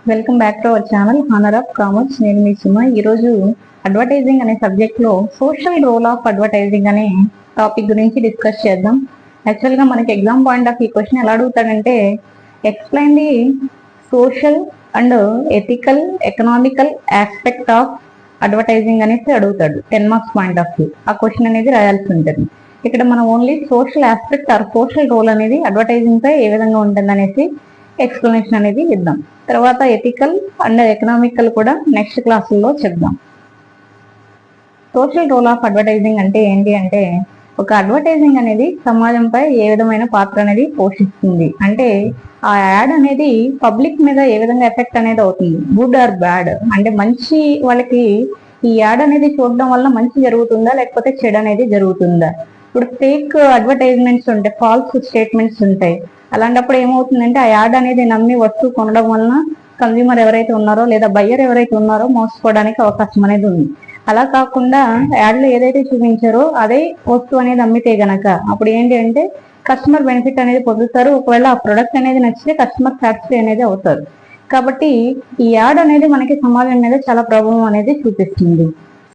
Welcome back to our channel honour of commerce. నేను మీ సుమ. ఈరోజు అడ్వర్టైజింగ్ అనే సబ్జెక్ట్ లో సోషల్ రోల్ ఆఫ్ అడ్వర్టైజింగ్ అనే టాపిక్ గురించి డిస్కస్ చేద్దాం. యాక్చువల్ గా మనకి ఎగ్జామ్ పాయింట్ ఆఫ్ ఈ క్వశ్చన్ ఎలా అడుగుతాడంటే, explain the social and ethical economical aspect of advertising అనేసి అడుగుతాడు. 10 మార్క్స్ పాయింట్ ఆఫ్ వ్యూ ఆ క్వశ్చన్ అనేది రాయాల్సి ఉంటుంది. ఇక్కడ మనం only social aspect or social role అనేది అడ్వర్టైజింగ్ పై ఏ విధంగా ఉంటుంది అనేసి ఎక్స్ప్లెనేషన్ అనేది ఇద్దాం. తర్వాత ఎథికల్ అండ్ ఎకనామికల్ కూడా నెక్స్ట్ క్లాసుల్లో చెప్దాం. సోషల్ రోల్ ఆఫ్ అడ్వర్టైజింగ్ అంటే ఏంటి అంటే, ఒక అడ్వర్టైజింగ్ అనేది సమాజంపై ఏ విధమైన పాత్ర అనేది పోషిస్తుంది అంటే, ఆ యాడ్ అనేది పబ్లిక్ మీద ఏ విధంగా ఎఫెక్ట్ అనేది అవుతుంది, గుడ్ ఆర్ బ్యాడ్ అంటే మంచి వాళ్ళకి ఈ యాడ్ అనేది చూడడం వల్ల మంచి జరుగుతుందా లేకపోతే చెడు అనేది జరుగుతుందా. ఇప్పుడు ఫేక్ అడ్వర్టైజ్మెంట్స్ ఉంటాయి, ఫాల్స్ స్టేట్మెంట్స్ ఉంటాయి. అలాంటప్పుడు ఏమవుతుందంటే, ఆ యాడ్ అనేది నమ్మి వస్తువు కొనడం వలన కన్జ్యూమర్ ఎవరైతే ఉన్నారో లేదా బయ్యర్ ఎవరైతే ఉన్నారో మోసపోవడానికి అవకాశం అనేది ఉంది. అలా కాకుండా యాడ్లో ఏదైతే చూపించారో అదే వస్తువు అనేది అమ్మితే గనక అప్పుడు ఏంటి అంటే కస్టమర్ బెనిఫిట్ అనేది పొందుతారు. ఒకవేళ ఆ ప్రొడక్ట్ అనేది నచ్చితే కస్టమర్ సాటిస్ఫై అనేది అవుతారు. కాబట్టి ఈ యాడ్ అనేది మనకి సమాజం మీద చాలా ప్రభావం అనేది చూపిస్తుంది.